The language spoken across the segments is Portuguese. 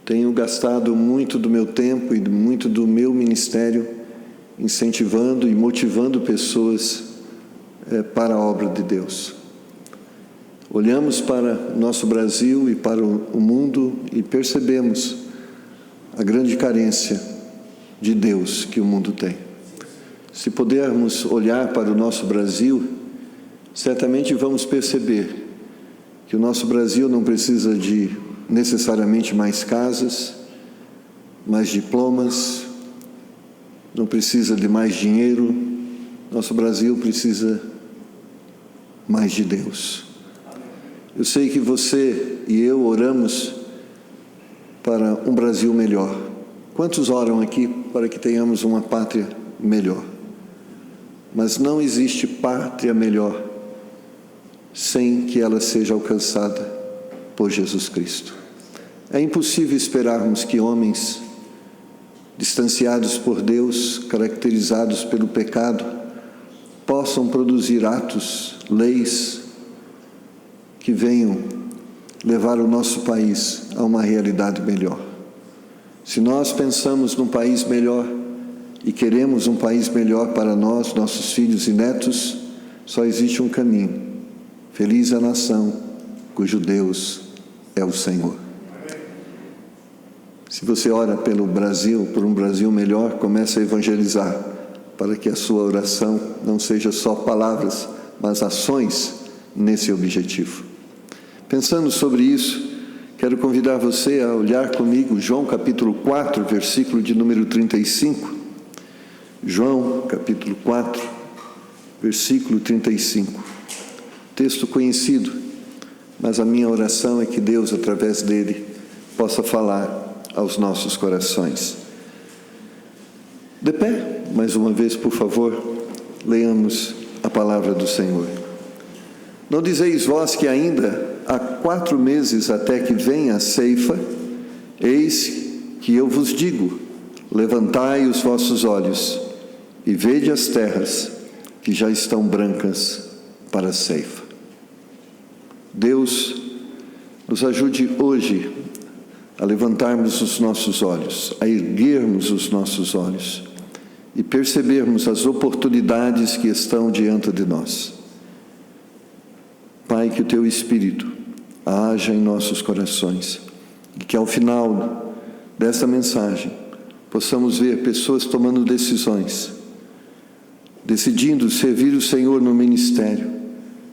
tenho gastado muito do meu tempo e muito do meu ministério incentivando e motivando pessoas para a obra de Deus. Olhamos para o nosso Brasil e para o mundo e percebemos a grande carência de Deus que o mundo tem. Se pudermos olhar para o nosso Brasil, certamente vamos perceber que o nosso Brasil não precisa de necessariamente mais casas, mais diplomas, não precisa de mais dinheiro. Nosso Brasil precisa mais de Deus. Eu sei que você e eu oramos para um Brasil melhor. Quantos oram aqui para que tenhamos uma pátria melhor? Mas não existe pátria melhor sem que ela seja alcançada por Jesus Cristo. É impossível esperarmos que homens distanciados por Deus, caracterizados pelo pecado, possam produzir atos, leis que venham levar o nosso país a uma realidade melhor. Se nós pensamos num país melhor e queremos um país melhor para nós, nossos filhos e netos, só existe um caminho. Feliz a nação cujo Deus é o Senhor. Se você ora pelo Brasil, por um Brasil melhor, comece a evangelizar, para que a sua oração não seja só palavras, mas ações nesse objetivo. Pensando sobre isso, quero convidar você a olhar comigo João capítulo 4, versículo de número 35. João capítulo 4, versículo 35. Texto conhecido, mas a minha oração é que Deus, através dele, possa falar aos nossos corações. De pé, mais uma vez, por favor, leiamos a palavra do Senhor. Não dizeis vós que ainda há 4 meses até que venha a ceifa? Eis que eu vos digo, levantai os vossos olhos e vede as terras que já estão brancas para a ceifa. Deus nos ajude hoje a levantarmos os nossos olhos, a erguermos os nossos olhos e percebermos as oportunidades que estão diante de nós. Pai, que o Teu Espírito haja em nossos corações e que ao final desta mensagem possamos ver pessoas tomando decisões, decidindo servir o Senhor no ministério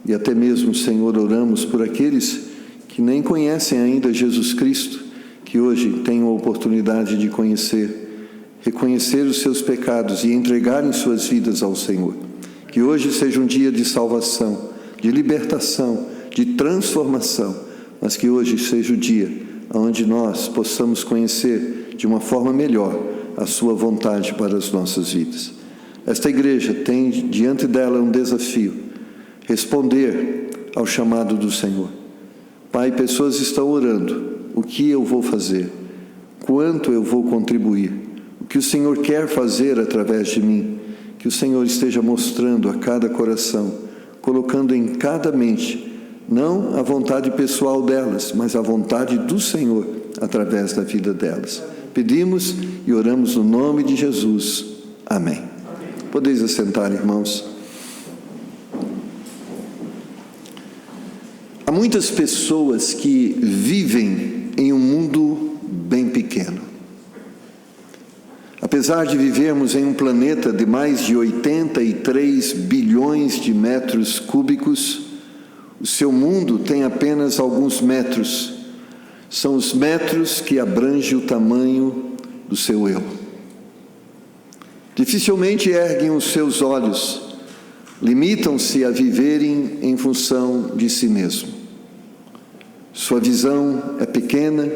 e até mesmo, Senhor, oramos por aqueles que nem conhecem ainda Jesus Cristo, que hoje tenham a oportunidade de conhecer, reconhecer os seus pecados e entregarem suas vidas ao Senhor. Que hoje seja um dia de salvação, de libertação, de transformação, mas que hoje seja o dia onde nós possamos conhecer de uma forma melhor a sua vontade para as nossas vidas. Esta igreja tem diante dela um desafio: responder ao chamado do Senhor. Pai, pessoas estão orando: o que eu vou fazer? Quanto eu vou contribuir? O que o Senhor quer fazer através de mim? Que o Senhor esteja mostrando a cada coração, colocando em cada mente, não a vontade pessoal delas, mas a vontade do Senhor através da vida delas. Pedimos e oramos no nome de Jesus. Amém. Podeis assentar, irmãos. Há muitas pessoas que vivem em um mundo bem pequeno. Apesar de vivermos em um planeta de mais de 83 bilhões de metros cúbicos, o seu mundo tem apenas alguns metros. São os metros que abrangem o tamanho do seu eu. Dificilmente erguem os seus olhos, limitam-se a viverem em função de si mesmo. Sua visão é pequena,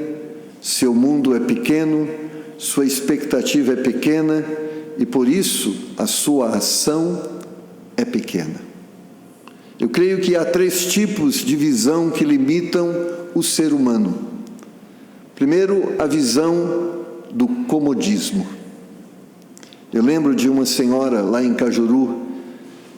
seu mundo é pequeno, sua expectativa é pequena e por isso a sua ação é pequena. Eu creio que há 3 tipos de visão que limitam o ser humano. Primeiro, a visão do comodismo. Eu lembro de uma senhora lá em Cajuru,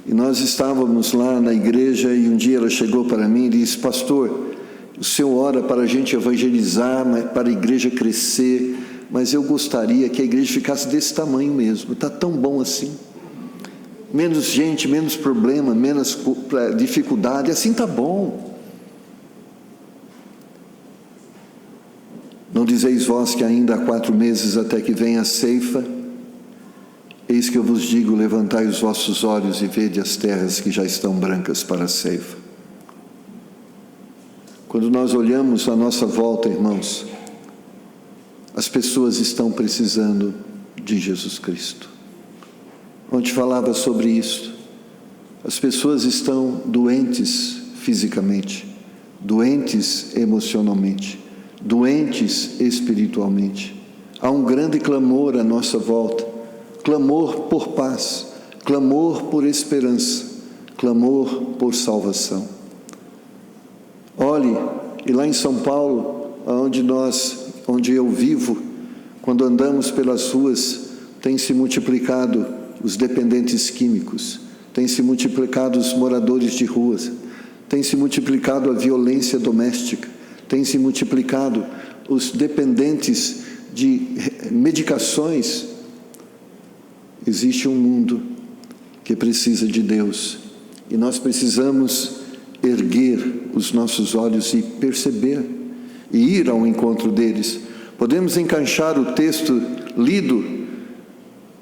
e nós estávamos lá na igreja, e um dia ela chegou para mim e disse: pastor, O Senhor ora para a gente evangelizar, para a igreja crescer, mas eu gostaria que a igreja ficasse desse tamanho mesmo. Está tão bom assim. Menos gente, menos problema, menos dificuldade, assim está bom. Não dizeis vós que ainda há 4 meses até que venha a ceifa? Eis que eu vos digo, levantai os vossos olhos e vede as terras que já estão brancas para a ceifa. Quando nós olhamos à nossa volta, irmãos, as pessoas estão precisando de Jesus Cristo. Ontem falava sobre isso. As pessoas estão doentes fisicamente, doentes emocionalmente, doentes espiritualmente. Há um grande clamor à nossa volta. Clamor por paz, clamor por esperança, clamor por salvação. Olhe, e lá em São Paulo, onde eu vivo, quando andamos pelas ruas, tem se multiplicado os dependentes químicos, tem se multiplicado os moradores de ruas, tem se multiplicado a violência doméstica, tem se multiplicado os dependentes de medicações. Existe um mundo que precisa de Deus e nós precisamos erguer os nossos olhos e perceber e ir ao encontro deles. Podemos encaixar o texto lido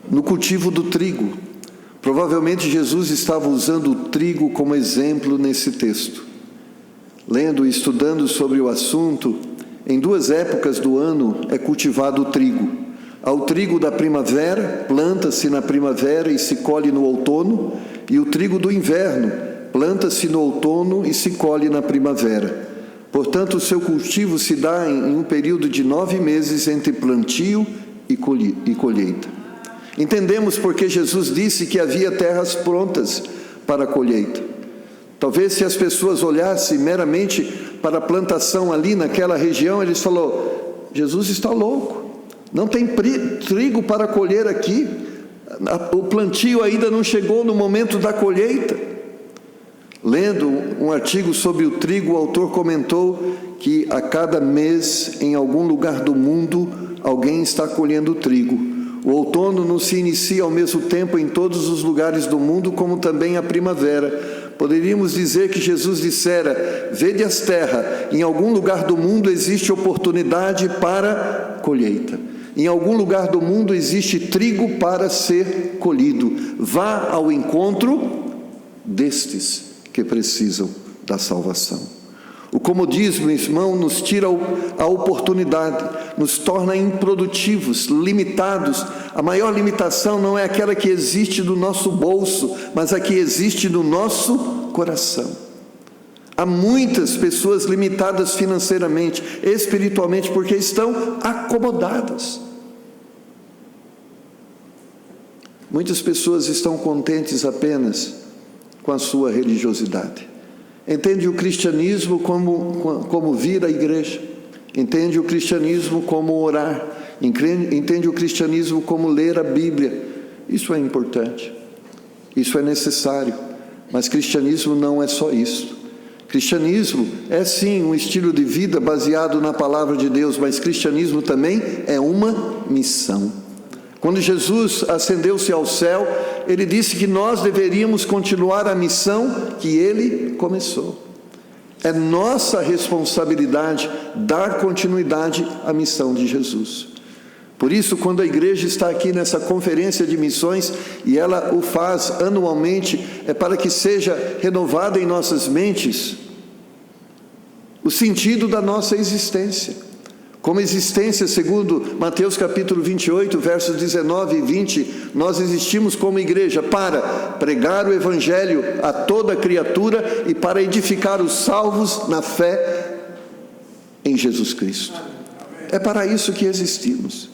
no cultivo do trigo. Provavelmente Jesus estava usando o trigo como exemplo nesse texto. Lendo e estudando sobre o assunto, em 2 épocas do ano é cultivado o trigo. Há o trigo da primavera, planta-se na primavera e se colhe no outono, e o trigo do inverno, planta-se no outono e se colhe na primavera. Portanto, o seu cultivo se dá em um período de 9 meses entre plantio e colheita. Entendemos porque Jesus disse que havia terras prontas para a colheita. Talvez se as pessoas olhassem meramente para a plantação ali naquela região, eles falaram: Jesus está louco. Não tem trigo para colher aqui, o plantio ainda não chegou no momento da colheita. Lendo um artigo sobre o trigo, o autor comentou que a cada mês, em algum lugar do mundo, alguém está colhendo trigo. O outono não se inicia ao mesmo tempo em todos os lugares do mundo, como também a primavera. Poderíamos dizer que Jesus dissera: vede as terras, em algum lugar do mundo existe oportunidade para colheita. Em algum lugar do mundo existe trigo para ser colhido. Vá ao encontro destes que precisam da salvação. O comodismo, irmão, nos tira a oportunidade, nos torna improdutivos, limitados. A maior limitação não é aquela que existe no nosso bolso, mas a que existe no nosso coração. Há muitas pessoas limitadas financeiramente, espiritualmente, porque estão acomodadas. Muitas pessoas estão contentes apenas com a sua religiosidade. Entende o cristianismo como vir à igreja, entende o cristianismo como orar, entende o cristianismo como ler a Bíblia. Isso é importante, isso é necessário, mas cristianismo não é só isso. Cristianismo é sim um estilo de vida baseado na palavra de Deus, mas cristianismo também é uma missão. Quando Jesus ascendeu-se ao céu, ele disse que nós deveríamos continuar a missão que ele começou. É nossa responsabilidade dar continuidade à missão de Jesus. Por isso, quando a igreja está aqui nessa conferência de missões, e ela o faz anualmente, é para que seja renovada em nossas mentes o sentido da nossa existência. Como existência, segundo Mateus capítulo 28, versos 19 e 20, nós existimos como igreja para pregar o evangelho a toda criatura e para edificar os salvos na fé em Jesus Cristo. É para isso que existimos.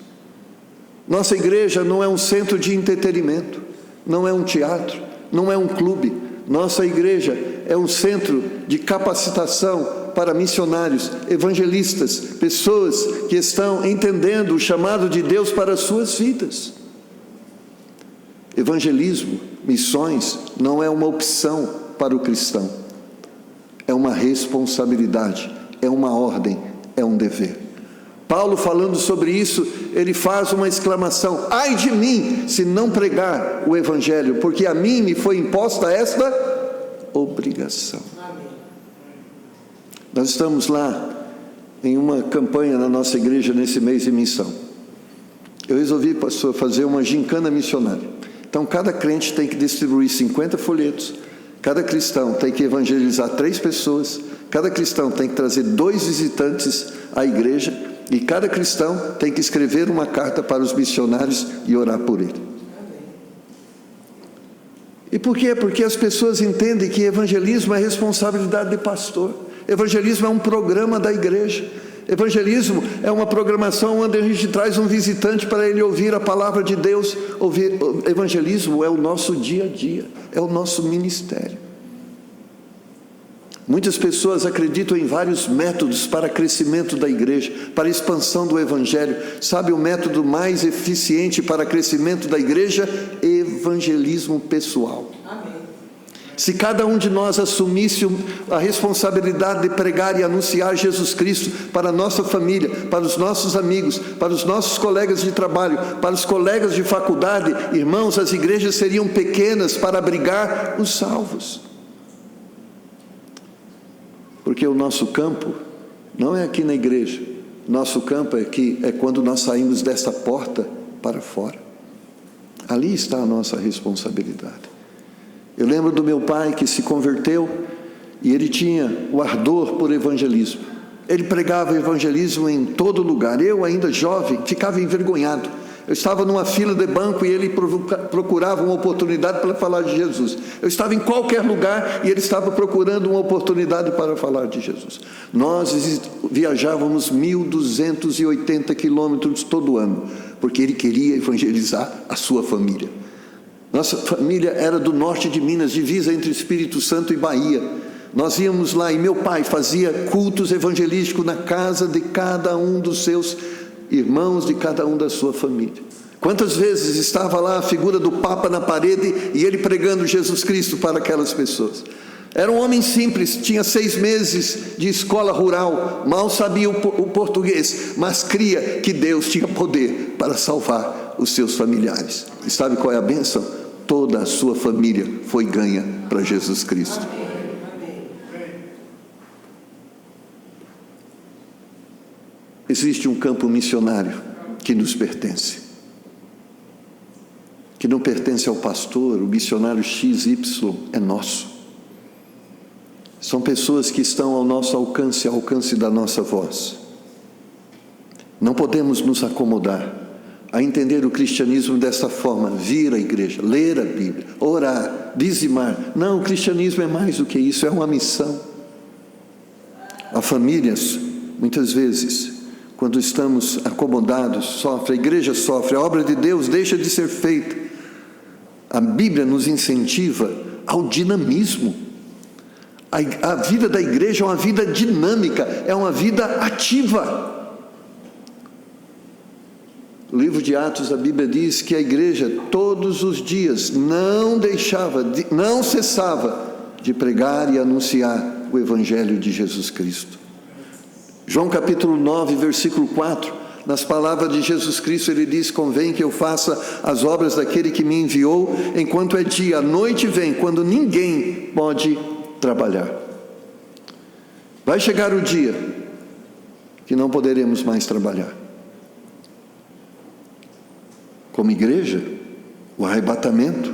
Nossa igreja não é um centro de entretenimento, não é um teatro, não é um clube. Nossa igreja é um centro de capacitação para missionários, evangelistas, pessoas que estão entendendo o chamado de Deus para as suas vidas. Evangelismo, missões, não é uma opção para o cristão, é uma responsabilidade é uma ordem, é um dever. Paulo, falando sobre isso, ele faz uma exclamação: ai de mim se não pregar o Evangelho, porque a mim me foi imposta esta obrigação. Nós estamos lá em uma campanha na nossa igreja nesse mês de missão. Eu resolvi, pastor, fazer uma gincana missionária. Então cada crente tem que distribuir 50 folhetos, cada cristão tem que evangelizar 3 pessoas, cada cristão tem que trazer 2 visitantes à igreja, e cada cristão tem que escrever uma carta para os missionários e orar por ele. E por quê? Porque as pessoas entendem que evangelismo é responsabilidade de pastor. Evangelismo é um programa da igreja. Evangelismo é uma programação onde a gente traz um visitante para ele ouvir a palavra de Deus. Evangelismo é o nosso dia a dia, é o nosso ministério. Muitas pessoas acreditam em vários métodos para crescimento da igreja, para expansão do Evangelho. Sabe o método mais eficiente para crescimento da igreja? Evangelismo pessoal. Amém. Se cada um de nós assumisse a responsabilidade de pregar e anunciar Jesus Cristo para a nossa família, para os nossos amigos, para os nossos colegas de trabalho, para os colegas de faculdade, irmãos, as igrejas seriam pequenas para abrigar os salvos. Porque o nosso campo não é aqui na igreja, nosso campo é quando nós saímos desta porta para fora. Ali está a nossa responsabilidade. Eu lembro do meu pai que se converteu e ele tinha o ardor por evangelismo. Ele pregava evangelismo em todo lugar. Eu, ainda jovem, ficava envergonhado. Eu estava numa fila de banco e ele procurava uma oportunidade para falar de Jesus. Eu estava em qualquer lugar e ele estava procurando uma oportunidade para falar de Jesus. Nós viajávamos 1.280 quilômetros todo ano, porque ele queria evangelizar a sua família. Nossa família era do norte de Minas, divisa entre Espírito Santo e Bahia. Nós íamos lá e meu pai fazia cultos evangelísticos na casa de cada um dos seus irmãos, de cada um da sua família. Quantas vezes estava lá a figura do Papa na parede e ele pregando Jesus Cristo para aquelas pessoas. Era um homem simples, tinha 6 meses de escola rural, mal sabia o português, mas cria que Deus tinha poder para salvar os seus familiares. E sabe qual é a bênção? Toda a sua família foi ganha para Jesus Cristo. Existe um campo missionário que nos pertence, que não pertence ao pastor, o missionário XY é nosso. São pessoas que estão ao nosso alcance, ao alcance da nossa voz. Não podemos nos acomodar a entender o cristianismo dessa forma: vir à igreja, ler a Bíblia, orar, dizimar. Não, o cristianismo é mais do que isso, é uma missão. As famílias, muitas vezes, quando estamos acomodados, sofrem, a igreja sofre, a obra de Deus deixa de ser feita. A Bíblia nos incentiva ao dinamismo. A vida da igreja é uma vida dinâmica, é uma vida ativa. No livro de Atos, a Bíblia diz que a igreja todos os dias não cessava de pregar e anunciar o Evangelho de Jesus Cristo. João capítulo 9, versículo 4, nas palavras de Jesus Cristo, ele diz: convém que eu faça as obras daquele que me enviou, enquanto é dia, a noite vem, quando ninguém pode trabalhar. Vai chegar o dia que não poderemos mais trabalhar. Como igreja, o arrebatamento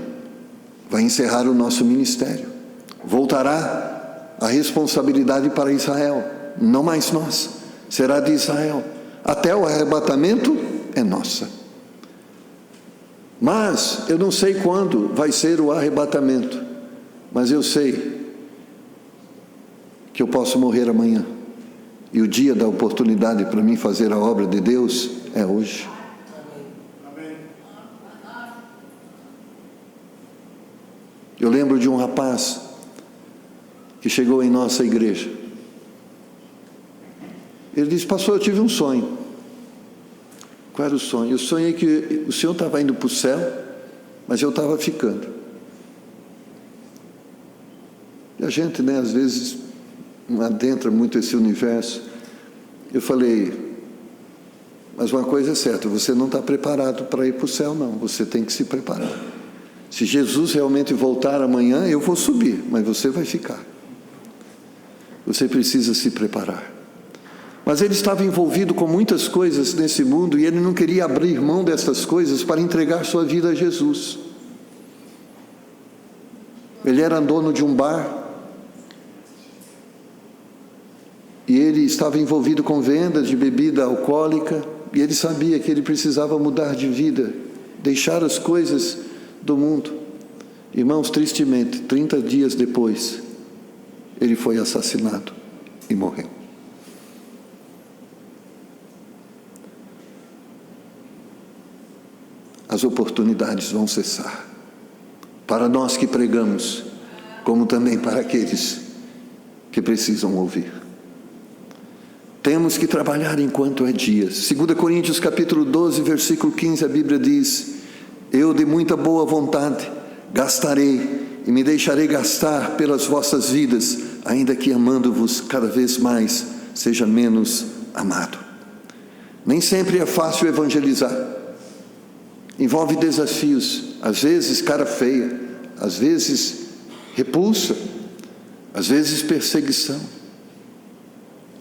vai encerrar o nosso ministério. Voltará a responsabilidade para Israel, não mais nós, será de Israel. Até o arrebatamento é nossa. Mas eu não sei quando vai ser o arrebatamento, mas eu sei que eu posso morrer amanhã, e o dia da oportunidade para mim fazer a obra de Deus é hoje. Eu lembro de um rapaz que chegou em nossa igreja. Ele disse: pastor, eu tive um sonho. Qual era o sonho? Eu sonhei que o senhor estava indo para o céu, mas eu estava ficando. E a gente, às vezes adentra muito esse universo, eu falei, mas uma coisa é certa, você não está preparado para ir para o céu, não, você tem que se preparar. Se Jesus realmente voltar amanhã, eu vou subir, mas você vai ficar. Você precisa se preparar. Mas ele estava envolvido com muitas coisas nesse mundo e ele não queria abrir mão dessas coisas para entregar sua vida a Jesus. Ele era dono de um bar e ele estava envolvido com venda de bebida alcoólica e ele sabia que ele precisava mudar de vida, deixar as coisas do mundo. Irmãos, tristemente, 30 dias depois, ele foi assassinado e morreu. As oportunidades vão cessar, para nós que pregamos, como também para aqueles que precisam ouvir. Temos que trabalhar enquanto é dia. 2 Coríntios capítulo 12, versículo 15, a Bíblia diz: eu de muita boa vontade gastarei e me deixarei gastar pelas vossas vidas, ainda que amando-vos cada vez mais, seja menos amado. Nem sempre é fácil evangelizar. Envolve desafios, às vezes cara feia, às vezes repulsa, às vezes perseguição.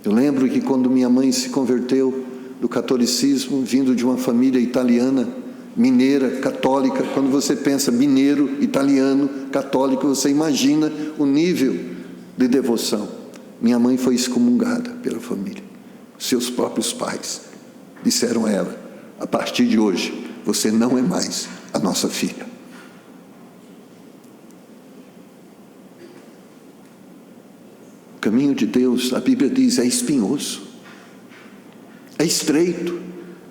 Eu lembro que quando minha mãe se converteu do catolicismo, vindo de uma família italiana, mineira, católica, quando você pensa mineiro, italiano, católico, você imagina o nível de devoção. Minha mãe foi excomungada pela família. Seus próprios pais disseram a ela: a partir de hoje, você não é mais a nossa filha. O caminho de Deus, a Bíblia diz, é espinhoso, é estreito.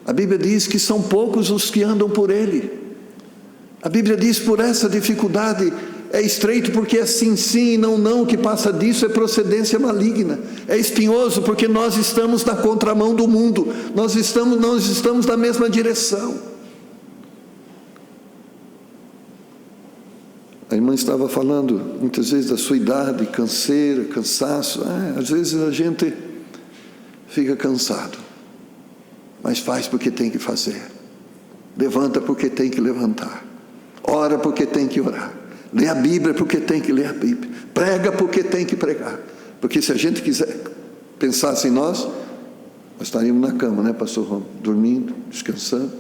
A Bíblia diz que são poucos os que andam por ele. A Bíblia diz, por essa dificuldade, é estreito porque é sim, sim e não, não, o que passa disso é procedência maligna. É espinhoso porque nós estamos na contramão do mundo, nós estamos na mesma direção. A irmã estava falando muitas vezes da sua idade, canseira, cansaço. Às vezes a gente fica cansado, mas faz porque tem que fazer, levanta porque tem que levantar, ora porque tem que orar, lê a Bíblia porque tem que ler a Bíblia, prega porque tem que pregar, porque se a gente quiser pensasse em nós estaríamos na cama, né, pastor Romo? Dormindo, descansando.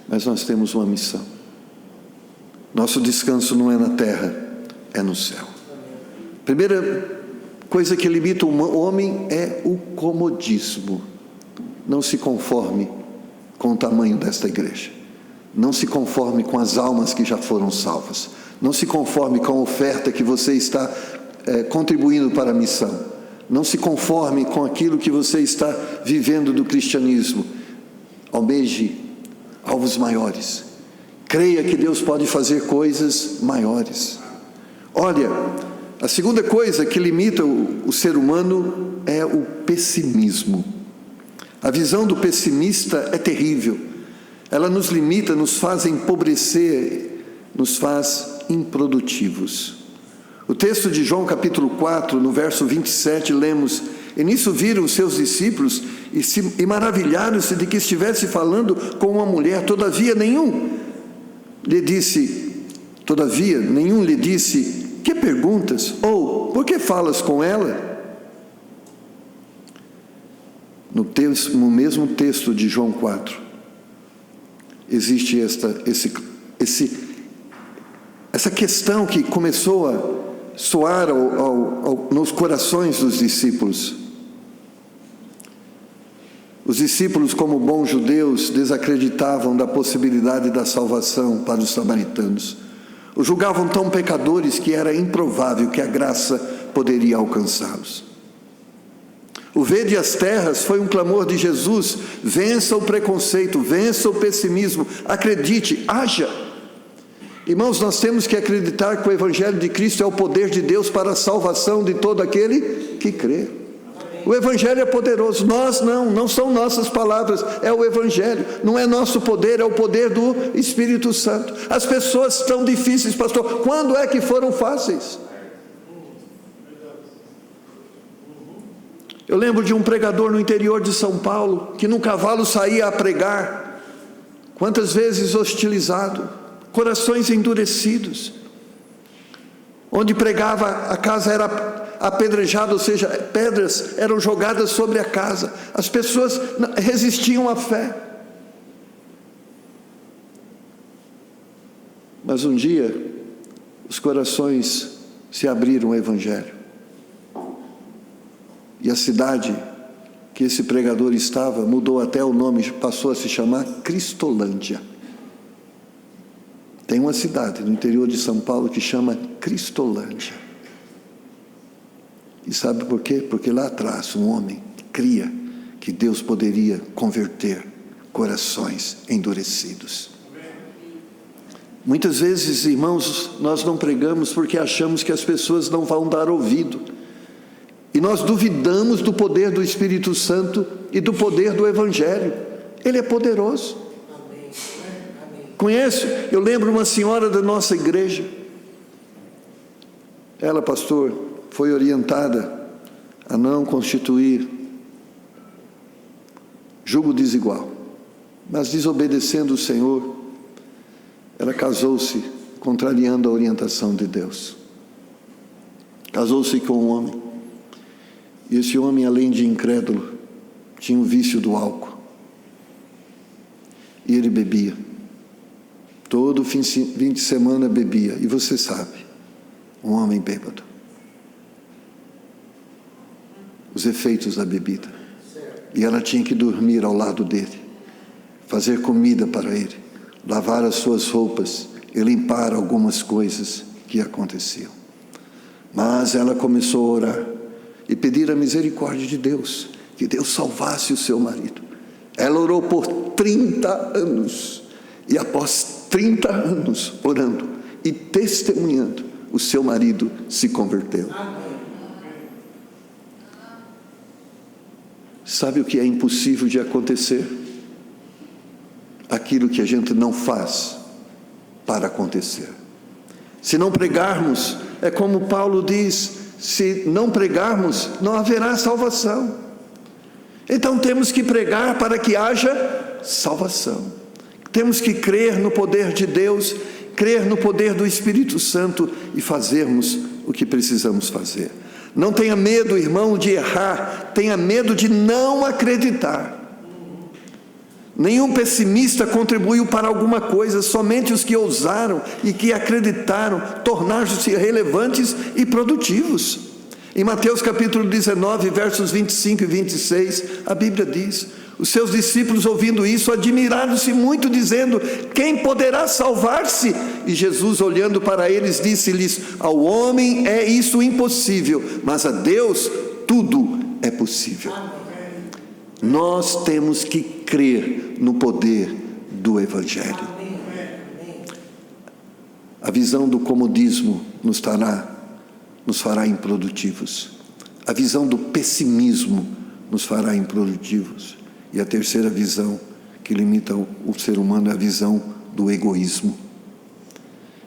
Mas nós temos uma missão. Nosso descanso não é na terra, é no céu. Primeira coisa que limita o homem é o comodismo. Não se conforme com o tamanho desta igreja. Não se conforme com as almas que já foram salvas. Não se conforme com a oferta que você está contribuindo para a missão. Não se conforme com aquilo que você está vivendo do cristianismo. Almeje alvos maiores. Creia que Deus pode fazer coisas maiores. Olha, a segunda coisa que limita o ser humano é o pessimismo. A visão do pessimista é terrível. Ela nos limita, nos faz empobrecer, nos faz improdutivos. O texto de João capítulo 4, no verso 27, lemos: e nisso viram os seus discípulos e maravilharam-se de que estivesse falando com uma mulher. Todavia nenhum lhe disse, que perguntas? Ou, por que falas com ela? No mesmo texto de João 4, existe essa questão que começou a soar nos corações dos discípulos. Os discípulos, como bons judeus, desacreditavam da possibilidade da salvação para os samaritanos. Os julgavam tão pecadores que era improvável que a graça poderia alcançá-los. O vede as terras foi um clamor de Jesus: vença o preconceito, vença o pessimismo, acredite, haja. Irmãos, nós temos que acreditar que o Evangelho de Cristo é o poder de Deus para a salvação de todo aquele que crê. O Evangelho é poderoso. Nós não são nossas palavras, é o Evangelho. Não é nosso poder, é o poder do Espírito Santo. As pessoas estão difíceis, pastor. Quando é que foram fáceis? Eu lembro de um pregador no interior de São Paulo, que num cavalo saía a pregar, quantas vezes hostilizado, corações endurecidos, onde pregava a casa era apedrejada, ou seja, pedras eram jogadas sobre a casa, as pessoas resistiam à fé. Mas um dia, os corações se abriram ao Evangelho, e a cidade que esse pregador estava mudou até o nome, passou a se chamar Cristolândia. Tem uma cidade no interior de São Paulo que chama Cristolândia. E sabe por quê? Porque lá atrás um homem cria que Deus poderia converter corações endurecidos. Muitas vezes, irmãos, nós não pregamos porque achamos que as pessoas não vão dar ouvido. E nós duvidamos do poder do Espírito Santo e do poder do Evangelho. Ele é poderoso. Conhece? Eu lembro uma senhora da nossa igreja. Ela, pastor, foi orientada a não constituir jugo desigual. Mas desobedecendo o Senhor, ela casou-se contrariando a orientação de Deus. Casou-se com um homem. E esse homem, além de incrédulo, tinha o vício do álcool. E ele bebia. Todo fim de semana bebia. E você sabe, um homem bêbado. Os efeitos da bebida. E ela tinha que dormir ao lado dele, fazer comida para ele, lavar as suas roupas e limpar algumas coisas que aconteciam. Mas ela começou a orar e pedir a misericórdia de Deus, que Deus salvasse o seu marido. Ela orou por 30 anos, e após 30 anos orando e testemunhando, o seu marido se converteu. Sabe o que é impossível de acontecer? Aquilo que a gente não faz para acontecer. Se não pregarmos, é como Paulo diz, se não pregarmos, não haverá salvação. Então temos que pregar para que haja salvação. Temos que crer no poder de Deus, crer no poder do Espírito Santo e fazermos o que precisamos fazer. Não tenha medo, irmão, de errar, tenha medo de não acreditar. Nenhum pessimista contribuiu para alguma coisa, somente os que ousaram e que acreditaram tornaram-se relevantes e produtivos. Em Mateus capítulo 19, versos 25 e 26, a Bíblia diz: os seus discípulos, ouvindo isso, admiraram-se muito, dizendo: quem poderá salvar-se? E Jesus, olhando para eles, disse-lhes: ao homem é isso impossível, mas a Deus tudo é possível. Nós temos que crer no poder do Evangelho. A visão do comodismo nos fará improdutivos. A visão do pessimismo nos fará improdutivos. E a terceira visão que limita o ser humano é a visão do egoísmo.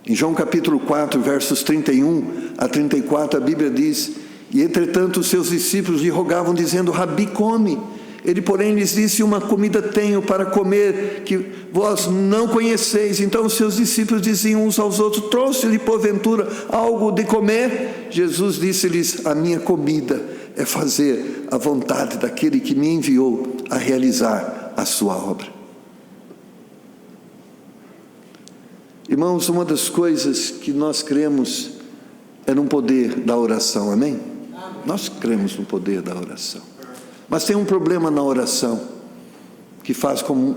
Em João capítulo 4, versos 31 a 34, a Bíblia diz: e entretanto os seus discípulos lhe rogavam, dizendo: Rabi, come. Ele, porém, lhes disse: uma comida tenho para comer, que vós não conheceis. Então os seus discípulos diziam uns aos outros: trouxe-lhe porventura algo de comer? Jesus disse-lhes: a minha comida é fazer a vontade daquele que me enviou a realizar a sua obra. Irmãos, uma das coisas que nós cremos é no poder da oração, amém? Nós cremos no poder da oração. Mas tem um problema na oração, que faz com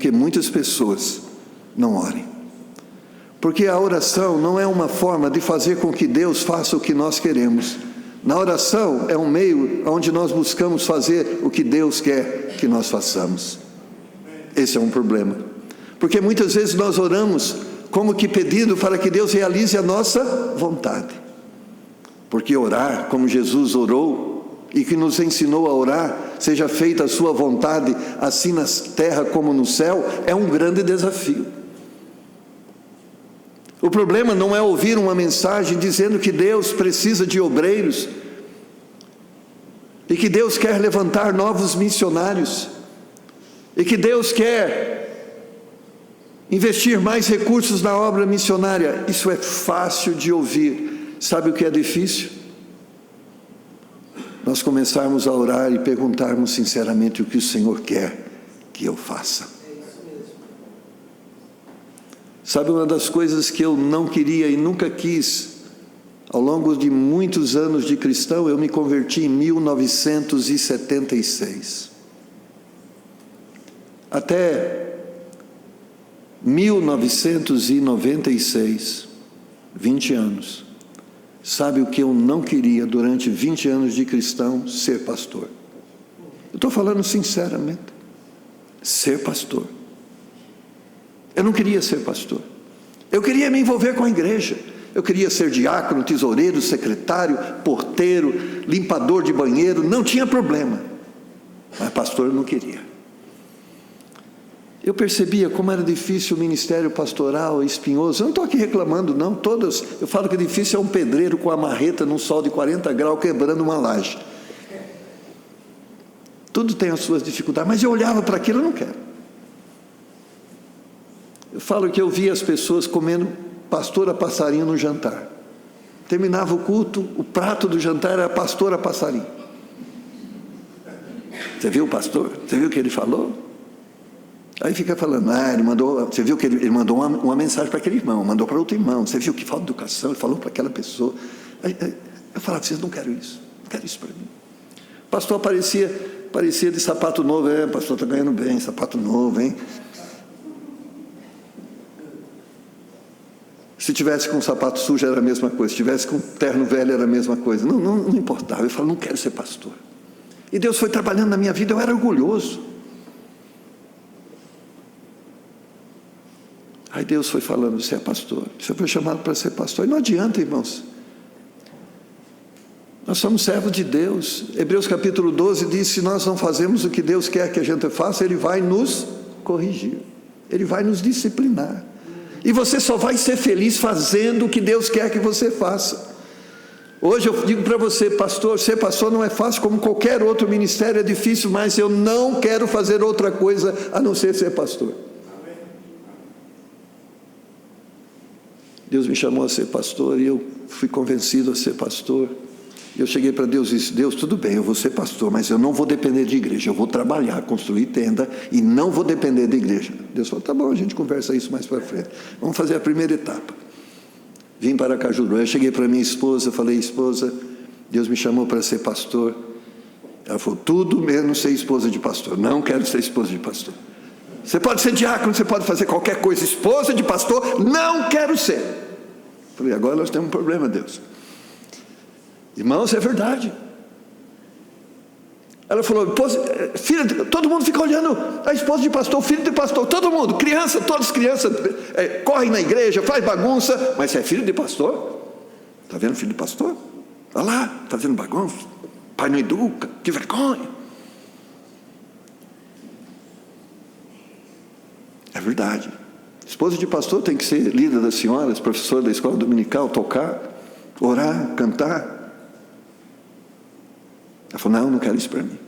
que muitas pessoas não orem. Porque a oração não é uma forma de fazer com que Deus faça o que nós queremos. Na oração é um meio onde nós buscamos fazer o que Deus quer que nós façamos. Esse é um problema. Porque muitas vezes nós oramos como que pedindo para que Deus realize a nossa vontade. Porque orar como Jesus orou, e que nos ensinou a orar, seja feita a sua vontade, assim na terra como no céu, é um grande desafio. O problema não é ouvir uma mensagem dizendo que Deus precisa de obreiros, e que Deus quer levantar novos missionários, e que Deus quer investir mais recursos na obra missionária. Isso é fácil de ouvir. Sabe o que é difícil? Nós começarmos a orar e perguntarmos sinceramente o que o Senhor quer que eu faça. Sabe, uma das coisas que eu não queria e nunca quis, ao longo de muitos anos de cristão, eu me converti em 1976. Até 1996, 20 anos. Sabe o que eu não queria durante 20 anos de cristão? Ser pastor. Eu estou falando sinceramente. Ser pastor. Eu não queria ser pastor. Eu queria me envolver com a igreja. Eu queria ser diácono, tesoureiro, secretário, porteiro, limpador de banheiro. Não tinha problema. Mas pastor eu não queria. Eu percebia como era difícil o ministério pastoral, espinhoso. Eu não estou aqui reclamando, não. Todas, eu falo que difícil é um pedreiro com a marreta num sol de 40 graus quebrando uma laje. Tudo tem as suas dificuldades, mas eu olhava para aquilo, eu não quero. Eu falo que eu via as pessoas comendo pastor a passarinho no jantar. Terminava o culto, o prato do jantar era pastor a passarinho. Você viu o pastor? Você viu o que ele falou? Aí fica falando, ele mandou, você viu que ele mandou uma mensagem para aquele irmão, mandou para outro irmão, você viu que falta de educação, ele falou para aquela pessoa. Aí eu falava, vocês não quero isso, não quero isso para mim. O pastor parecia de sapato novo, o pastor está ganhando bem, sapato novo, hein? Se tivesse com sapato sujo era a mesma coisa, se tivesse com terno velho era a mesma coisa, não importava. Eu falava, não quero ser pastor. E Deus foi trabalhando na minha vida, eu era orgulhoso. Aí Deus foi falando, você é pastor, você foi chamado para ser pastor. E não adianta, irmãos. Nós somos servos de Deus. Hebreus capítulo 12 diz, se nós não fazemos o que Deus quer que a gente faça, Ele vai nos corrigir. Ele vai nos disciplinar. E você só vai ser feliz fazendo o que Deus quer que você faça. Hoje eu digo para você, pastor, ser pastor não é fácil, como qualquer outro ministério é difícil, mas eu não quero fazer outra coisa a não ser pastor. Deus me chamou a ser pastor e eu fui convencido a ser pastor. Eu cheguei para Deus e disse, Deus, tudo bem, eu vou ser pastor, mas eu não vou depender de igreja, eu vou trabalhar, construir tenda e não vou depender de igreja. Deus falou, tá bom, a gente conversa isso mais para frente. Vamos fazer a primeira etapa. Vim para Cajuru, eu cheguei para minha esposa, falei, esposa, Deus me chamou para ser pastor. Ela falou, tudo menos ser esposa de pastor, não quero ser esposa de pastor. Você pode ser diácono, você pode fazer qualquer coisa, esposa de pastor, não quero ser. Falei, agora nós temos um problema, Deus. Irmãos, é verdade. Ela falou, filha, todo mundo fica olhando a esposa de pastor, filho de pastor, todo mundo, criança, todas as crianças correm na igreja, faz bagunça, mas você é filho de pastor? Está vendo filho de pastor? Olha lá, fazendo bagunça, pai não educa, que vergonha. É verdade. Esposa de pastor tem que ser líder das senhoras, professora da escola dominical, tocar, orar, cantar. Ela falou, não quero isso para mim.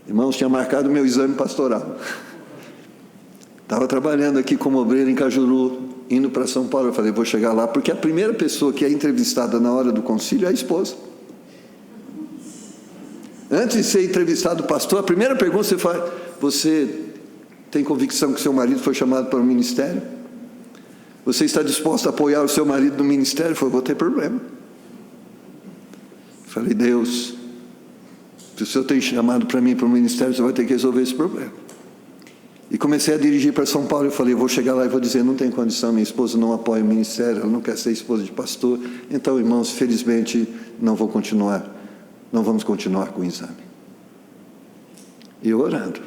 Irmãos, tinha marcado o meu exame pastoral. Estava trabalhando aqui como obreiro em Cajuru, indo para São Paulo. Eu falei, vou chegar lá, porque a primeira pessoa que é entrevistada na hora do concílio é a esposa. Antes de ser entrevistado o pastor, a primeira pergunta que você faz, você tem convicção que seu marido foi chamado para o ministério? Você está disposto a apoiar o seu marido no ministério? Eu falei, vou ter problema. Falei, Deus, se o Senhor tem chamado para mim para o ministério, você vai ter que resolver esse problema. E comecei a dirigir para São Paulo. Eu falei, vou chegar lá e vou dizer, não tem condição, minha esposa não apoia o ministério, ela não quer ser esposa de pastor. Então, irmãos, felizmente, não vamos continuar com o exame. E eu orando.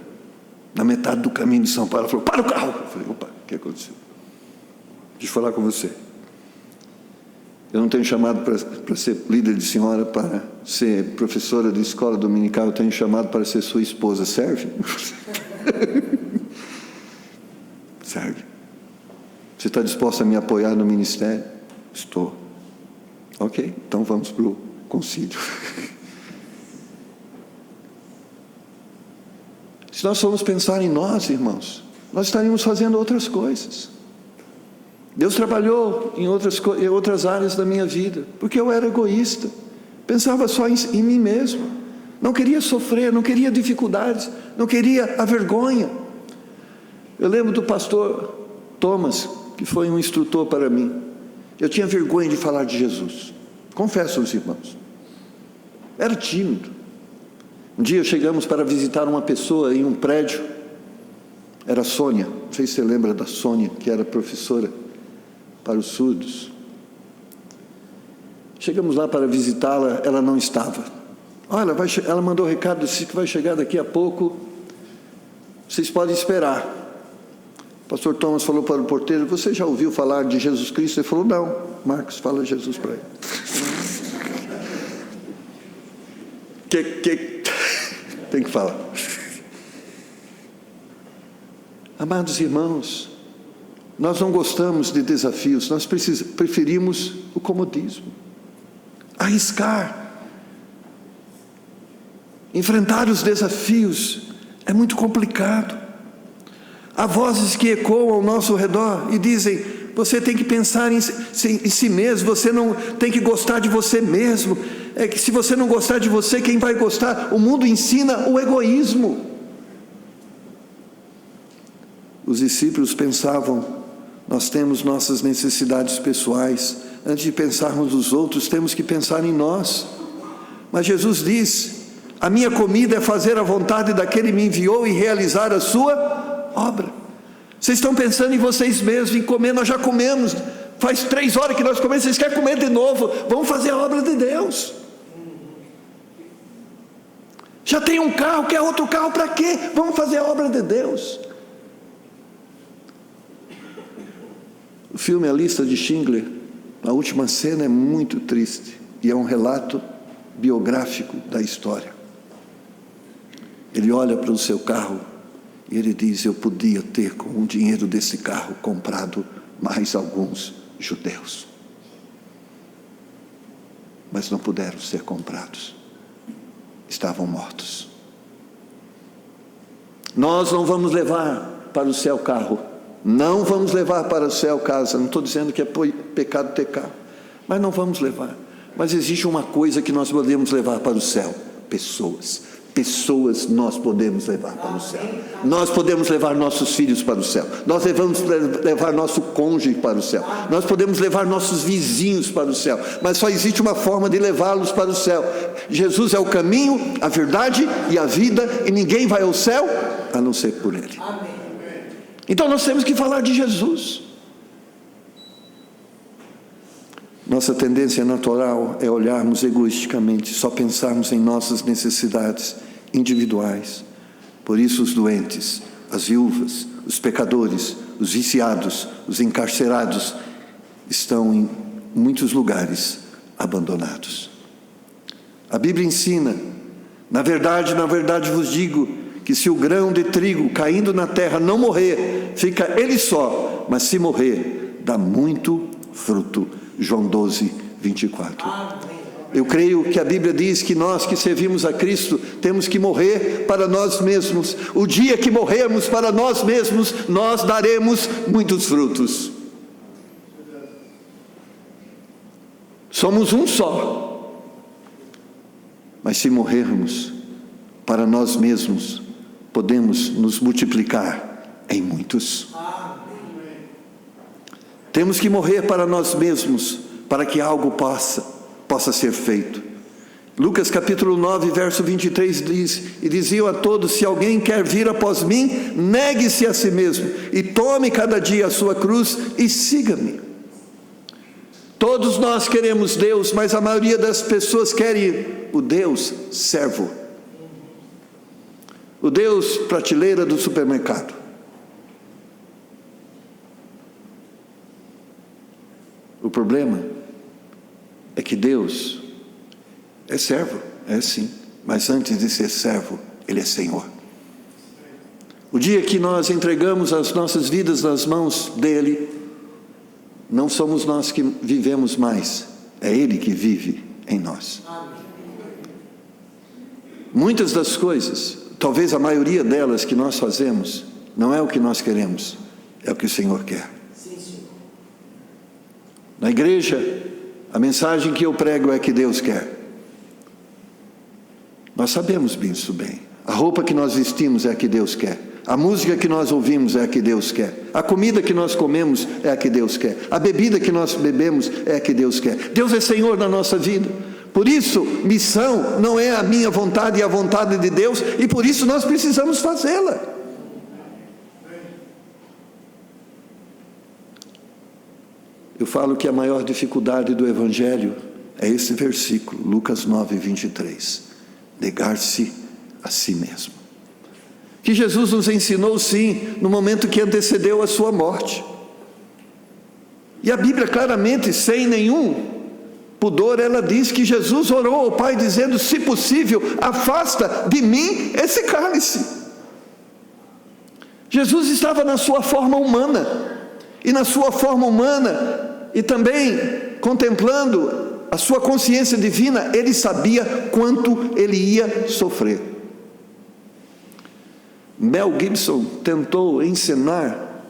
Na metade do caminho de São Paulo, ela falou, para o carro. Eu falei, opa, o que aconteceu? Deixa eu falar com você. Eu não tenho chamado para ser líder de senhora, para ser professora de escola dominical, eu tenho chamado para ser sua esposa. Serve? Serve. Você está disposto a me apoiar no ministério? Estou. Ok, então vamos para o concílio. Se nós formos pensar em nós, irmãos, nós estaríamos fazendo outras coisas. Deus trabalhou em outras áreas da minha vida, porque eu era egoísta, pensava só em mim mesmo, não queria sofrer, não queria dificuldades, não queria a vergonha. Eu lembro do pastor Thomas, que foi um instrutor para mim. Eu tinha vergonha de falar de Jesus, confesso aos irmãos, era tímido. Um dia chegamos para visitar uma pessoa em um prédio, era a Sônia, não sei se você lembra da Sônia, que era professora para os surdos. Chegamos lá para visitá-la, ela não estava. Olha, ela mandou um recado, disse que vai chegar daqui a pouco, vocês podem esperar. O pastor Thomas falou para o porteiro: você já ouviu falar de Jesus Cristo? Ele falou: não. Marcos, fala Jesus para ele. Tem que falar. Amados irmãos, nós não gostamos de desafios, nós preferimos o comodismo. Arriscar, enfrentar os desafios é muito complicado. Há vozes que ecoam ao nosso redor e dizem: você tem que pensar em si mesmo, você não tem que gostar de você mesmo. É que se você não gostar de você, quem vai gostar? O mundo ensina o egoísmo. Os discípulos pensavam: nós temos nossas necessidades pessoais, antes de pensarmos nos outros, temos que pensar em nós. Mas Jesus diz: a minha comida é fazer a vontade daquele que me enviou e realizar a sua obra. Vocês estão pensando em vocês mesmos, em comer. Nós já comemos, faz 3 horas que nós comemos, vocês querem comer de novo? Vamos fazer a obra de Deus. Já tem um carro, quer outro carro para quê? Vamos fazer a obra de Deus. O filme A Lista de Schindler, a última cena é muito triste, e é um relato biográfico da história. Ele olha para o seu carro e ele diz: eu podia ter com o dinheiro desse carro comprado mais alguns judeus, mas não puderam ser comprados, estavam mortos. Nós não vamos levar para o céu carro, não vamos levar para o céu casa. Não estou dizendo que é pecado ter carro, mas não vamos levar. Mas existe uma coisa que nós podemos levar para o céu: pessoas. Pessoas nós podemos levar para o céu. Nós podemos levar nossos filhos para o céu. Nós devemos levar nosso cônjuge para o céu. Nós podemos levar nossos vizinhos para o céu. Mas só existe uma forma de levá-los para o céu. Jesus é o caminho, a verdade e a vida, e ninguém vai ao céu a não ser por Ele. Então nós temos que falar de Jesus. Nossa tendência natural é olharmos egoisticamente, só pensarmos em nossas necessidades individuais. Por isso os doentes, as viúvas, os pecadores, os viciados, os encarcerados estão em muitos lugares abandonados. A Bíblia ensina: na verdade vos digo, que se o grão de trigo caindo na terra não morrer, fica ele só, mas se morrer, dá muito fruto. João 12, 24. Eu creio que a Bíblia diz que nós que servimos a Cristo temos que morrer para nós mesmos. O dia que morrermos para nós mesmos, nós daremos muitos frutos. Somos um só. Mas se morrermos para nós mesmos, podemos nos multiplicar em muitos. Temos que morrer para nós mesmos, para que algo possa ser feito. Lucas capítulo 9, verso 23 diz: e diziam a todos: se alguém quer vir após mim, negue-se a si mesmo, e tome cada dia a sua cruz, e siga-me. Todos nós queremos Deus, mas a maioria das pessoas querem o Deus servo, o Deus prateleira do supermercado. O problema é que Deus é servo, é sim, mas antes de ser servo, Ele é Senhor. O dia que nós entregamos as nossas vidas nas mãos dEle, não somos nós que vivemos mais, é Ele que vive em nós. Muitas das coisas talvez a maioria delas que nós fazemos, não é o que nós queremos, é o que o Senhor quer. Na igreja, a mensagem que eu prego é que Deus quer. Nós sabemos isso bem. A roupa que nós vestimos é a que Deus quer. A música que nós ouvimos é a que Deus quer. A comida que nós comemos é a que Deus quer. A bebida que nós bebemos é a que Deus quer. Deus é Senhor da nossa vida. Por isso, missão não é a minha vontade e a vontade de Deus, e por isso nós precisamos fazê-la. Eu falo que a maior dificuldade do Evangelho é esse versículo, Lucas 9, 23. Negar-se a si mesmo. Que Jesus nos ensinou, sim, no momento que antecedeu a sua morte. E a Bíblia claramente, sem nenhum pudor, ela diz que Jesus orou ao Pai dizendo: se possível, afasta de mim esse cálice. Jesus estava na sua forma humana, e na sua forma humana, e também contemplando a sua consciência divina, ele sabia quanto ele ia sofrer. Mel Gibson tentou ensinar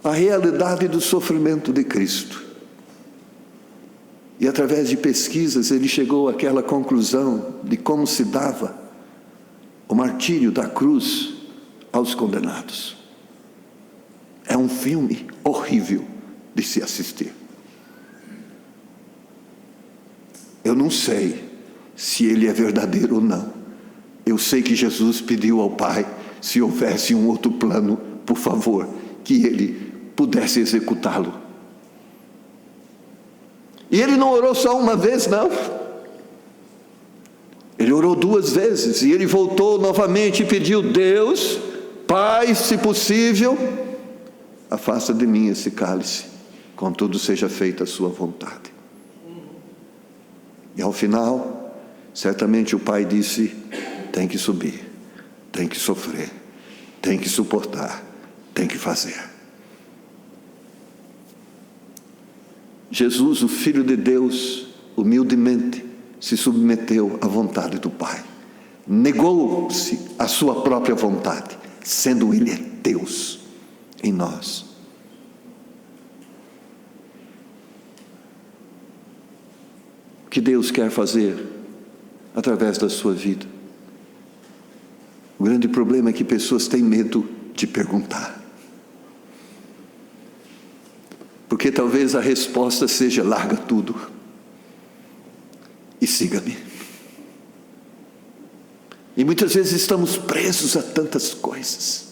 a realidade do sofrimento de Cristo. E através de pesquisas ele chegou àquela conclusão de como se dava o martírio da cruz aos condenados. É um filme horrível de se assistir. Eu não sei se ele é verdadeiro ou não. Eu sei que Jesus pediu ao Pai, se houvesse um outro plano, por favor, que ele pudesse executá-lo. E ele não orou só uma vez, não. Ele orou 2 vezes, e ele voltou novamente e pediu: Deus, Pai, se possível, afasta de mim esse cálice, contudo seja feita a sua vontade. E ao final, certamente o Pai disse: tem que subir, tem que sofrer, tem que suportar, tem que fazer. Jesus, o Filho de Deus, humildemente se submeteu à vontade do Pai. Negou-se à sua própria vontade, sendo Ele Deus em nós. O que Deus quer fazer através da sua vida? O grande problema é que pessoas têm medo de perguntar. Porque talvez a resposta seja: larga tudo e siga-me. E muitas vezes estamos presos a tantas coisas.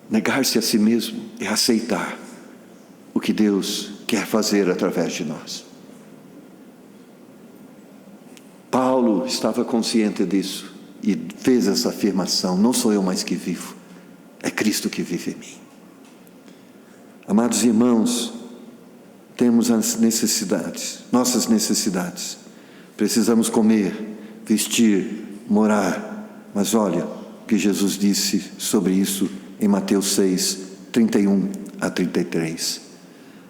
Negar-se a si mesmo é aceitar o que Deus quer fazer através de nós. Paulo estava consciente disso e fez essa afirmação: não sou eu mais que vivo, é Cristo que vive em mim. Amados irmãos, temos as necessidades, nossas necessidades. Precisamos comer, vestir, morar. Mas olha o que Jesus disse sobre isso em Mateus 6, 31 a 33.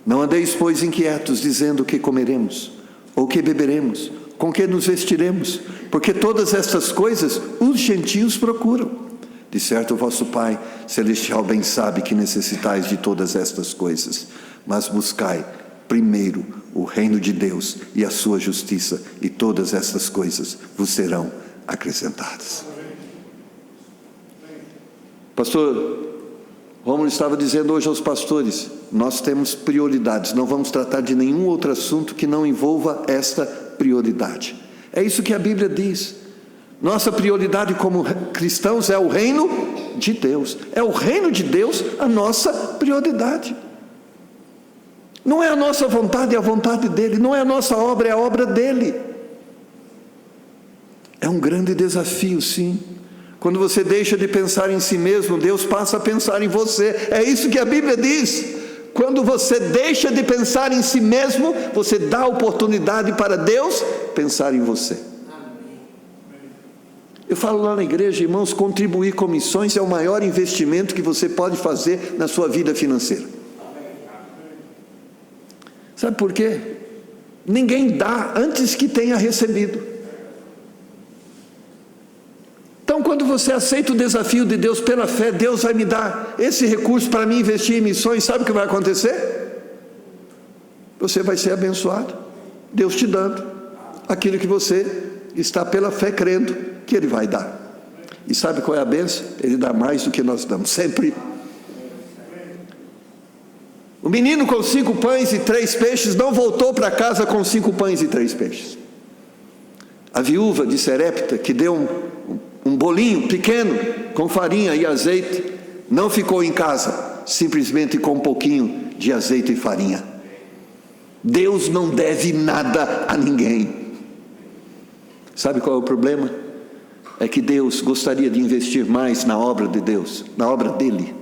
Não andeis, pois, inquietos, dizendo: o que comeremos, ou o que beberemos, com que nos vestiremos, porque todas estas coisas os gentios procuram. De certo, o vosso Pai Celestial bem sabe que necessitais de todas estas coisas, mas buscai primeiro o reino de Deus e a sua justiça, e todas estas coisas vos serão acrescentadas. Pastor Rômulo estava dizendo hoje aos pastores: nós temos prioridades, não vamos tratar de nenhum outro assunto que não envolva esta prioridade. É isso que a Bíblia diz. Nossa prioridade como cristãos é o reino de Deus. É o reino de Deus a nossa prioridade. Não é a nossa vontade, é a vontade dEle. Não é a nossa obra, é a obra dEle. É um grande desafio, sim. Quando você deixa de pensar em si mesmo, Deus passa a pensar em você. É isso que a Bíblia diz. Quando você deixa de pensar em si mesmo, você dá oportunidade para Deus pensar em você. Eu falo lá na igreja, irmãos, contribuir com missões é o maior investimento que você pode fazer na sua vida financeira. Sabe por quê? Ninguém dá antes que tenha recebido. Então, quando você aceita o desafio de Deus pela fé, Deus vai me dar esse recurso para mim investir em missões, sabe o que vai acontecer? Você vai ser abençoado, Deus te dando aquilo que você está pela fé crendo que Ele vai dar. E sabe qual é a bênção? Ele dá mais do que nós damos, sempre. O menino com 5 pães e 3 peixes não voltou para casa com 5 pães e 3 peixes. A viúva de Serepta, que deu um bolinho pequeno com farinha e azeite, não ficou em casa simplesmente com um pouquinho de azeite e farinha. Deus não deve nada a ninguém. Sabe qual é o problema? É que Deus gostaria de investir mais na obra de Deus, na obra dele.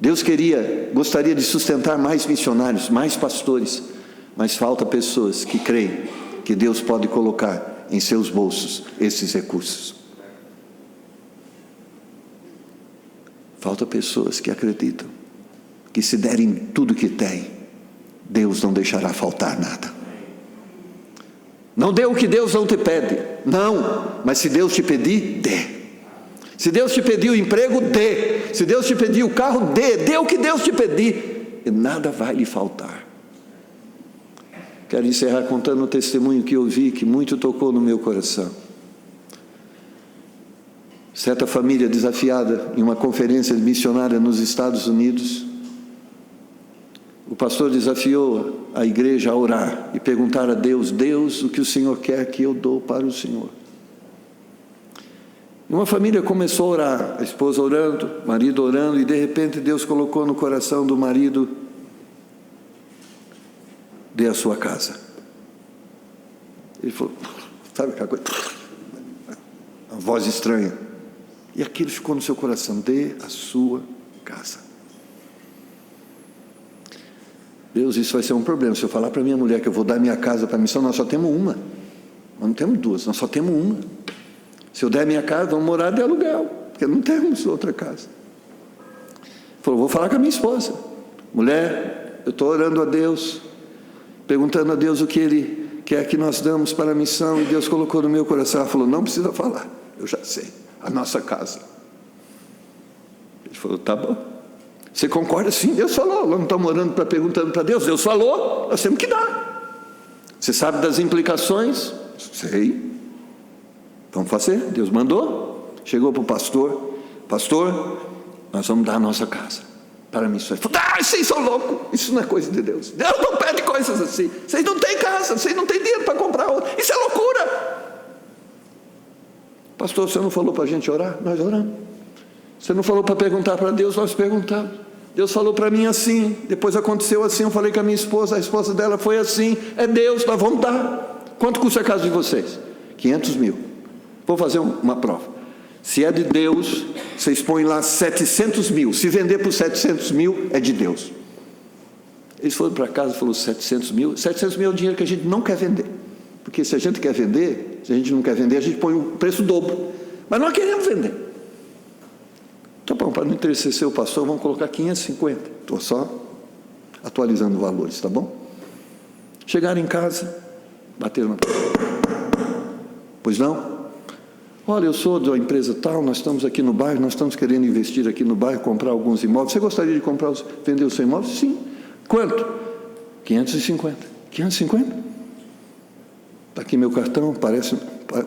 Deus gostaria de sustentar mais missionários, mais pastores, mas falta pessoas que creem que Deus pode colocar em seus bolsos esses recursos. Falta pessoas que acreditam que se derem tudo que têm, Deus não deixará faltar nada. Não dê o que Deus não te pede, não, mas se Deus te pedir, dê. Se Deus te pedir o emprego, dê. Se Deus te pedir o carro, dê o que Deus te pedir, e nada vai lhe faltar. Quero encerrar contando um testemunho que eu vi, que muito tocou no meu coração. Certa família desafiada em uma conferência missionária nos Estados Unidos, o pastor desafiou a igreja a orar e perguntar a Deus: Deus, o que o Senhor quer que eu dou para o Senhor? Uma família começou a orar, a esposa orando, o marido orando, e de repente Deus colocou no coração do marido: dê a sua casa. Ele falou, sabe aquela coisa, uma voz estranha, e aquilo ficou no seu coração: dê a sua casa. Deus, isso vai ser um problema. Se eu falar para minha mulher que eu vou dar minha casa para a missão, nós só temos uma, nós não temos duas, nós só temos uma. Se eu der minha casa, vamos morar de aluguel, porque não temos outra casa. Falou, vou falar com a minha esposa: mulher, eu estou orando a Deus, perguntando a Deus o que Ele quer que nós damos para a missão, e Deus colocou no meu coração. Ela falou, não precisa falar, eu já sei, a nossa casa. Ele falou, tá bom. Você concorda? Sim, Deus falou. Nós não estamos orando perguntando para Deus, Deus falou, nós temos que dar. Você sabe das implicações? Sei. Vamos fazer, Deus mandou. Chegou para o pastor: pastor, nós vamos dar a nossa casa para missões. Vocês são loucos, isso não é coisa de Deus. Deus não pede coisas assim. Vocês não têm casa, vocês não têm dinheiro para comprar outra. Isso é loucura. Pastor, você não falou para a gente orar? Nós oramos. Você não falou para perguntar para Deus? Nós perguntamos. Deus falou para mim assim, depois aconteceu assim, eu falei com a minha esposa, a esposa dela foi assim. É Deus, nós vamos dar. Quanto custa a casa de vocês? 500 mil. Vou fazer uma prova. Se é de Deus, vocês põem lá 700 mil. Se vender por 700 mil, é de Deus. Eles foram para casa e falaram: 700 mil? 700 mil é o dinheiro que a gente não quer vender. Porque se a gente quer vender, se a gente não quer vender, a gente põe o preço dobro. Mas nós queremos vender. Tá bom, para não entristecer o pastor, vamos colocar 550. Estou só atualizando valores, tá bom? Chegaram em casa, bateram na porta. Pois não? Olha, eu sou da empresa tal, nós estamos aqui no bairro, nós estamos querendo investir aqui no bairro, comprar alguns imóveis. Você gostaria de vender o seu imóvel? Sim. Quanto? 550. 550? Está aqui meu cartão,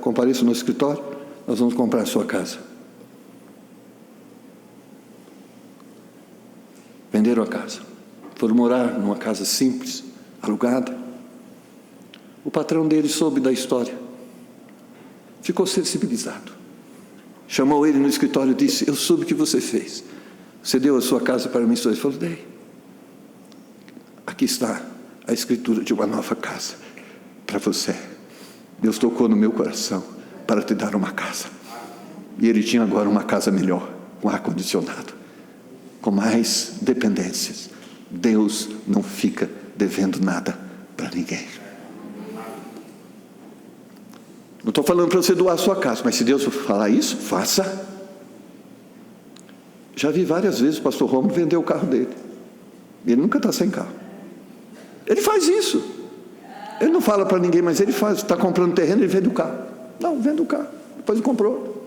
compareça no escritório, nós vamos comprar a sua casa. Venderam a casa, foram morar numa casa simples, alugada. O patrão dele soube da história, ficou sensibilizado, chamou ele no escritório e disse: eu soube o que você fez, você deu a sua casa para mim. Ele falou: dei. Aqui está a escritura de uma nova casa para você. Deus tocou no meu coração para te dar uma casa. E ele tinha agora uma casa melhor, com ar-condicionado, com mais dependências. Deus não fica devendo nada para ninguém. Não estou falando para você doar a sua casa, mas se Deus falar isso, faça. Já vi várias vezes o pastor Romulo vender o carro dele. Ele nunca está sem carro. Ele faz isso. Ele não fala para ninguém, mas ele faz. Está comprando terreno, ele vende o carro. Não, vende o carro. Depois ele comprou.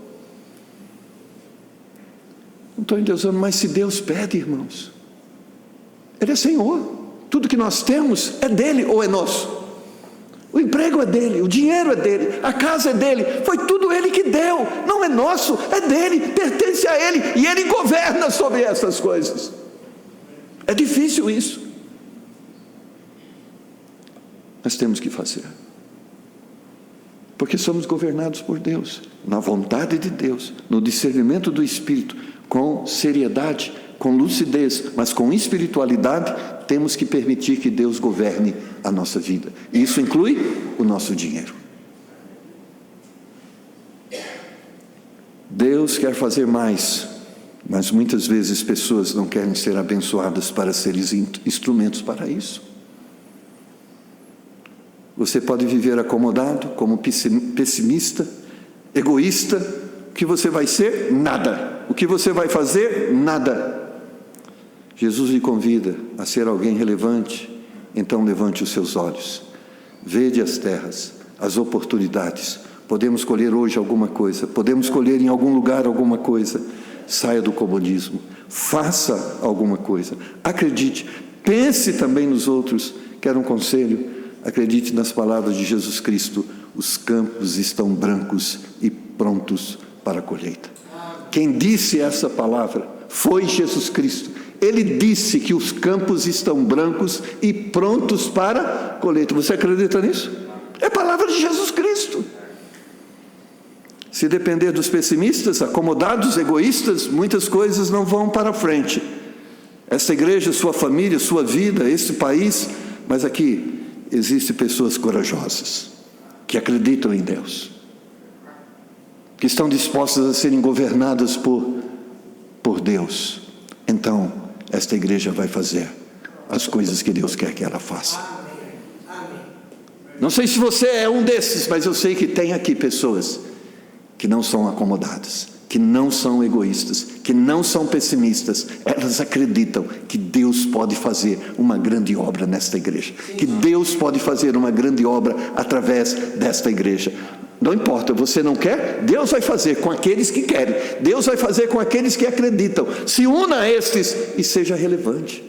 Não estou endeusando, mas se Deus pede, irmãos, Ele é Senhor. Tudo que nós temos é dele ou é nosso? O emprego é dele, o dinheiro é dele, a casa é dele, foi tudo ele que deu, não é nosso, é dele, pertence a ele, e ele governa sobre essas coisas. É difícil isso, mas temos que fazer, porque somos governados por Deus, na vontade de Deus, no discernimento do Espírito, com seriedade, com lucidez, mas com espiritualidade. Temos que permitir que Deus governe a nossa vida. E isso inclui o nosso dinheiro. Deus quer fazer mais, mas muitas vezes pessoas não querem ser abençoadas para serem instrumentos para isso. Você pode viver acomodado, como pessimista, egoísta. O que você vai ser? Nada. O que você vai fazer? Nada. Jesus lhe convida a ser alguém relevante. Então levante os seus olhos, vede as terras, as oportunidades. Podemos colher hoje alguma coisa, podemos colher em algum lugar alguma coisa. Saia do comodismo, faça alguma coisa, acredite, pense também nos outros. Quer um conselho? Acredite nas palavras de Jesus Cristo: os campos estão brancos e prontos para a colheita. Quem disse essa palavra foi Jesus Cristo. Ele disse que os campos estão brancos e prontos para a colheita. Você acredita nisso? É a palavra de Jesus Cristo. Se depender dos pessimistas, acomodados, egoístas, muitas coisas não vão para frente. Essa igreja, sua família, sua vida, esse país, mas aqui existem pessoas corajosas, que acreditam em Deus, que estão dispostas a serem governadas por Deus. Então, esta igreja vai fazer as coisas que Deus quer que ela faça. Não sei se você é um desses, mas eu sei que tem aqui pessoas que não são acomodadas, que não são egoístas, que não são pessimistas. Elas acreditam que Deus pode fazer uma grande obra nesta igreja, que Deus pode fazer uma grande obra através desta igreja. Não importa, você não quer? Deus vai fazer com aqueles que querem. Deus vai fazer com aqueles que acreditam. Se una a estes e seja relevante.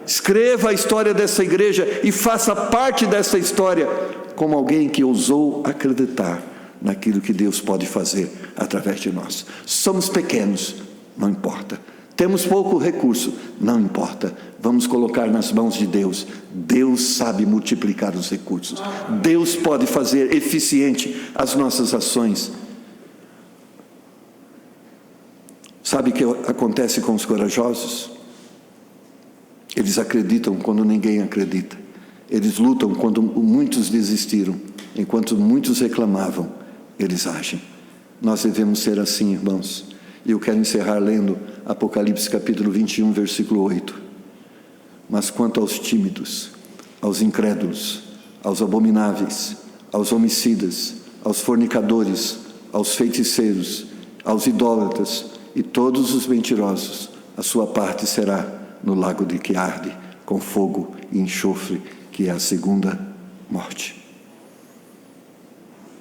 Escreva a história dessa igreja e faça parte dessa história como alguém que ousou acreditar naquilo que Deus pode fazer através de nós. Somos pequenos, não importa. Temos pouco recurso, não importa. Vamos colocar nas mãos de Deus. Deus sabe multiplicar os recursos. Deus pode fazer eficiente as nossas ações. Sabe o que acontece com os corajosos? Eles acreditam quando ninguém acredita. Eles lutam quando muitos desistiram. Enquanto muitos reclamavam, eles agem. Nós devemos ser assim, irmãos. E eu quero encerrar lendo Apocalipse capítulo 21, versículo 8. Mas quanto aos tímidos, aos incrédulos, aos abomináveis, aos homicidas, aos fornicadores, aos feiticeiros, aos idólatras e todos os mentirosos, a sua parte será no lago de que arde com fogo e enxofre, que é a segunda morte.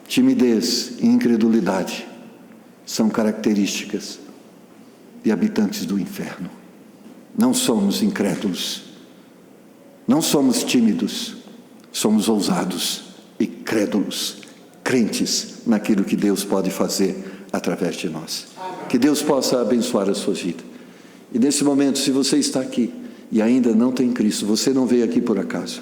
Timidez e incredulidade são características de habitantes do inferno. Não somos incrédulos, não somos tímidos, somos ousados e crédulos, crentes naquilo que Deus pode fazer através de nós. Que Deus possa abençoar a sua vida. E nesse momento, se você está aqui e ainda não tem Cristo, você não veio aqui por acaso.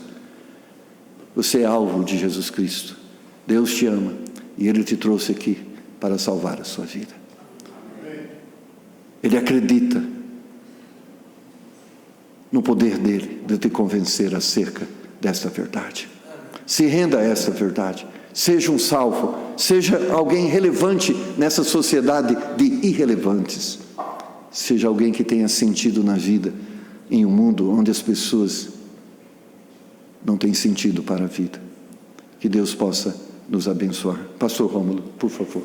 Você é alvo de Jesus Cristo. Deus te ama e Ele te trouxe aqui para salvar a sua vida. Ele acredita no poder dele de te convencer acerca desta verdade. Se renda a esta verdade. Seja um salvo, seja alguém relevante nessa sociedade de irrelevantes. Seja alguém que tenha sentido na vida, em um mundo onde as pessoas não têm sentido para a vida. Que Deus possa nos abençoar. Pastor Rômulo, por favor.